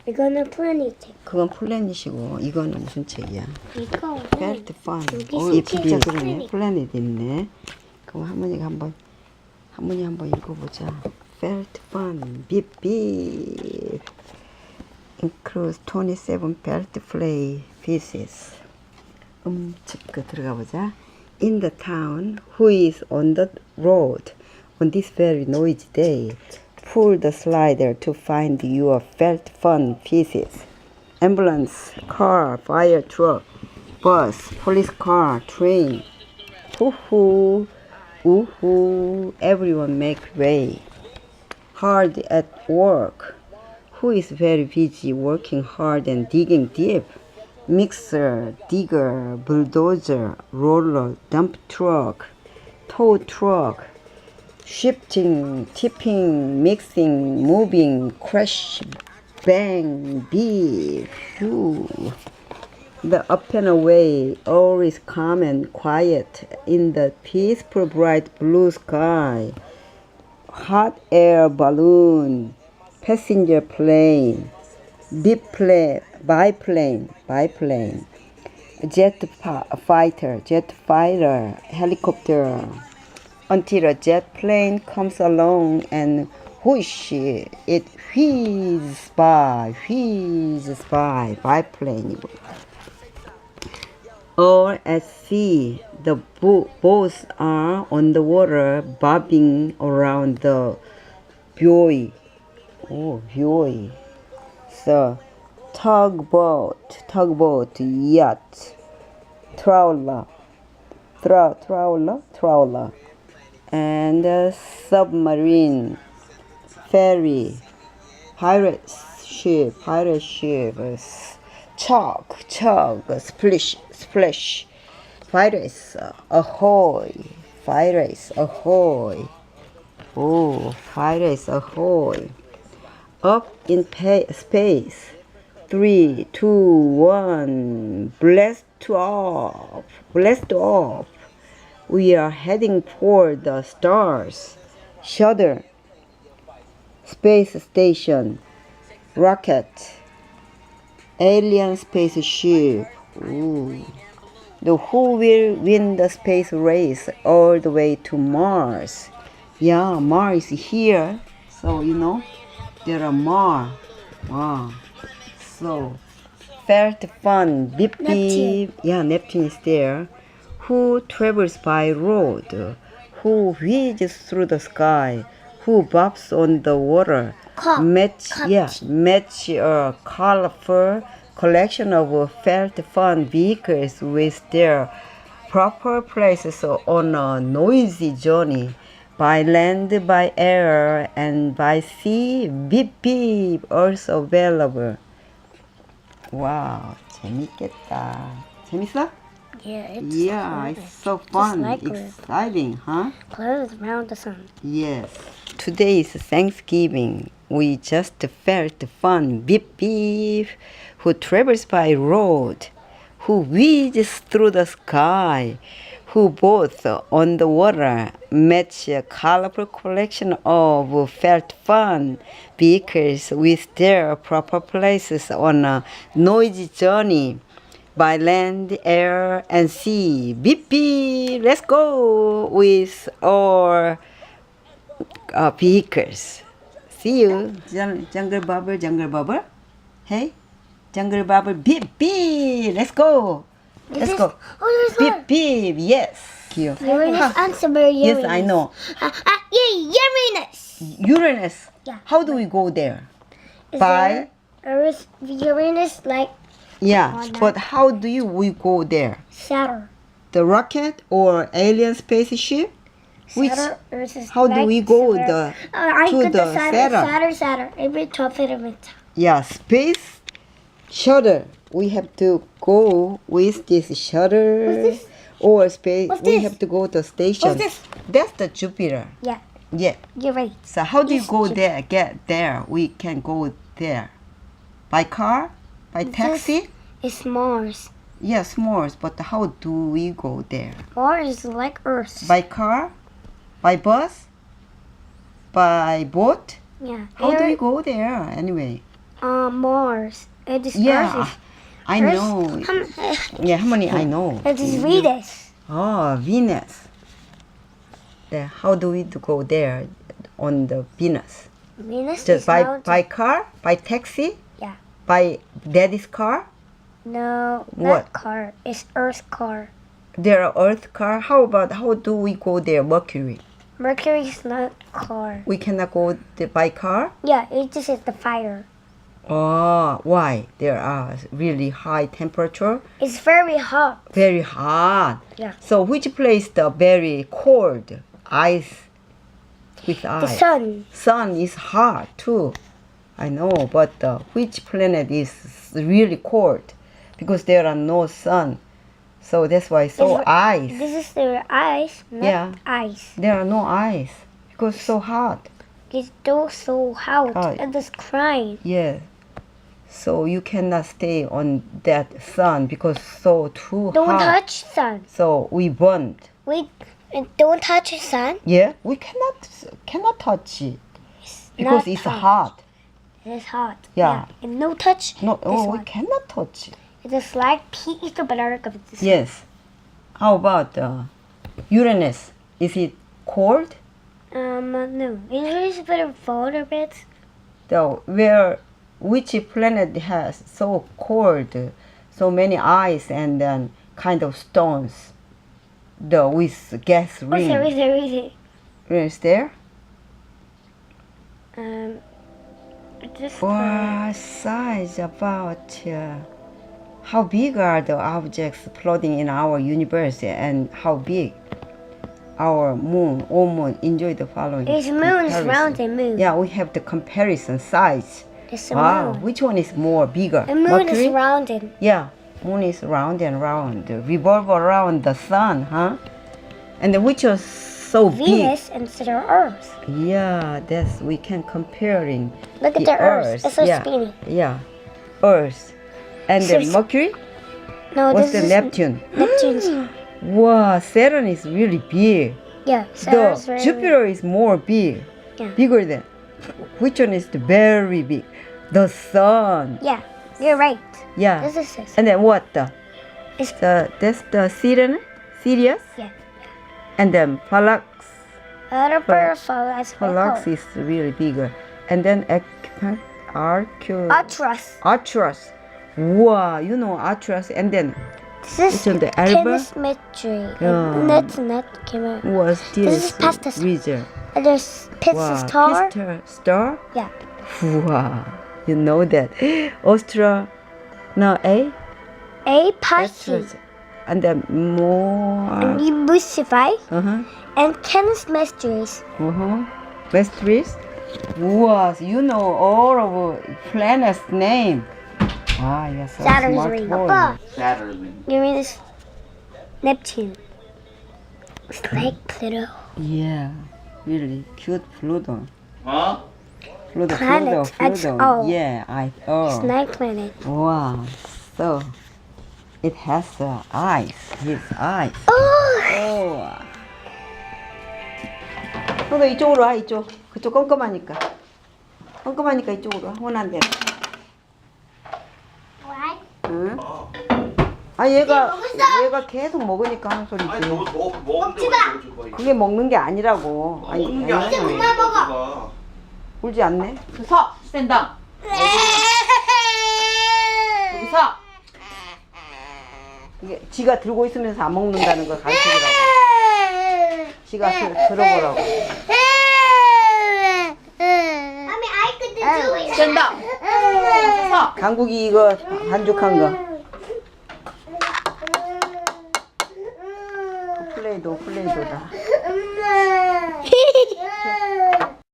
이거는 플래닛. 그건 플래닛이고 이거는 무슨 책이야? 이거는 Felt fun. 여기 이 피자 그러네. 플래닛. 플래닛 있네. 그럼 할머니가 할머니 한번 읽어보자. Felt fun. Beep beep. Includes 27 felt play pieces. 그 들어가 보자. In the town, who is on the road on this very noisy day, pull the slider to find your felt fun pieces. Ambulance, car, fire truck, bus, police car, train. Hoo-hoo, woo-hoo, everyone make way. Hard at work. Who is very busy working hard and digging deep? Mixer, digger, bulldozer, roller, dump truck, tow truck, shifting, tipping, mixing, moving, crash, bang, beep, phew. The up and away, all is calm and quiet in the peaceful bright blue sky. Hot air balloon, passenger plane, biplane, jet fighter, helicopter, until a jet plane comes along and whoosh, it whizzes by, biplane. All at sea, the boats are on the water, bobbing around the buoy. Oh, buoy. So, tugboat, yacht, trawler, and submarine, ferry, pirate ship, chug, splash, pirates, ahoy, oh, pirates, ahoy. Up in space, 3, 2, 1, blast off. We are heading toward the stars. Shuttle, space station, rocket, alien spaceship. Ooh. Who will win the space race all the way to Mars? Yeah, Mars is here. So, there are more. Wow. So, felt fun. Beep beep. Yeah, Neptune is there. Who travels by road? Who whizzes through the sky? Who bobs on the water? Match a colorful collection of felt fun vehicles with their proper places on a noisy journey. By land, by air, and by sea, beep beep, also available. Wow, 재밌겠다. 재밌어? Yeah, it's so fun, like exciting, huh? clothes around the sun. Yes. Today is Thanksgiving. We just felt fun. Beep beep. Who travels by road? Who whizzes through the sky? Who both on the water match a colorful collection of felt fun vehicles with their proper places on a noisy journey by land, air, and sea. Beep beep, let's go with our vehicles. See you, Jungle Bubble. Hey, Jungle Bubble, beep beep, let's go. Let's go. Oh, there's Beep beep, yes. Cute. Uranus and Uranus. Yes, I know. Uranus. Uranus. Yeah. How do we go there? Is By there Uranus like yeah, but how do we go there? Saturn? The rocket or alien spaceship? Which Saturn how do we go to the Saturn? Saturn. Every top it. Yeah, space shuttle. We have to go with this shuttle. What's this? Or space. What's We this? have to go to station. What's this? That's the Jupiter. Yeah, Yeah. you're right. So how do you Yes, go Jupiter. there? Get there. We can go there. By car? By taxi? It's Mars. Yes, Mars. But how do we go there? Mars is like Earth. By car? By bus? By boat? Yeah. How do we go there anyway? Mars. And this Yeah, Earth I is know. Yeah, harmony, I know. It is Venus. Oh, Venus. Then how do we go there on the Venus? Venus Just is by mountain. car, by taxi, Yeah. by daddy's car. No, What? not car. It's Earth car. There are Earth car. How do we go there? Mercury. Mercury is not car. We cannot go by car. Yeah, it just is the fire. Oh, why? There are really high temperature. It's very hot. Very hot. Yeah. So which place the very cold? Ice with The ice. sun. Sun is hot too. I know, but which planet is really cold? Because there are no sun. So that's why so It's- ice. This is the ice, not Yeah. ice. There are no ice because so hot. It's still so hot Hot. and it's crying. Yeah. So you cannot stay on that sun because so too Don't hot. touch sun. So we burned. We don't touch sun. Yeah, we cannot touch it because Not it's touch. hot. It's hot. Yeah. And no touch. No, This oh, we one. cannot touch it. It's just like heat the dark of the sun. Yes. How about Uranus? Is it cold? No. It's a bit of cold a bit. Which planet has so cold, so many ice and then kind of stones? With gas ring. What's there? Is there? Just What size about? How big are the objects floating in our universe, and how big our moon? All moon. Enjoy the following. It's moon is comparison. round and moon. Yeah, we have the comparison size. It's a Wow, moon. which one is more bigger? The moon Mercury? is rounded. Yeah, moon is round and round, revolve around the sun, huh? And which is so Venus instead of Earth. big? Yeah, that's we can comparing. Look at the Earth. It's so yeah, spinny. Yeah, Earth, and So then Mercury. No, What's this the is Neptune? Neptune's. Wow, Saturn is really big. Yeah, Saturn's The very Jupiter is more big, Yeah. bigger than. Which one is the very big? The sun. Yeah, you're right. Yeah. This is it. And then what? It's- That's the Sirius. Yeah. And then Pollux. Other purple as Pollux well. is really bigger. And then Atlas. Arcturus. Wow, you know Arcturus. And then This is it's on the Alba. chemistry. Yeah. That's not chemistry. Was This is pasta. region? And there's pizza Wow, star. Star. Yeah. Wow, you know that. Austria. No, A. A Pisces. That's and then more. And Musify. Uh-huh. And chemistries. Mysteries? Wow, you know all of planets' name. Ah, you're so Saturn's smart ring. boy. Papa, Saturn. you mean this? Neptune. It's like Pluto. Yeah, really cute Pluto. Huh? Pluto, Planet, Pluto. XO. Yeah, It's oh. night planet. Wow, so it has eyes, his eyes. Oh! 오. 너 이쪽으로 와, 이쪽. 그쪽 껌껌하니까. 껌껌하니까 이쪽으로 와. 원한대. What? 응? 아, 얘가 계속 먹으니까 하는 소리지. 아니 너 먹는데 왜 줘봐. 그게 먹는 게 아니라고. 아니, 먹는 게 아니, 아니야. 그만 먹어. 울지 않네. 서! 스탠당! 여기 서! 이게 지가 들고 있으면서 안 먹는다는 걸 가르쳐주라고. 지가 들어보라고. Mommy, I could do it. 스탠당! 서! 강국이 이거 반죽한 거. 플레이도다.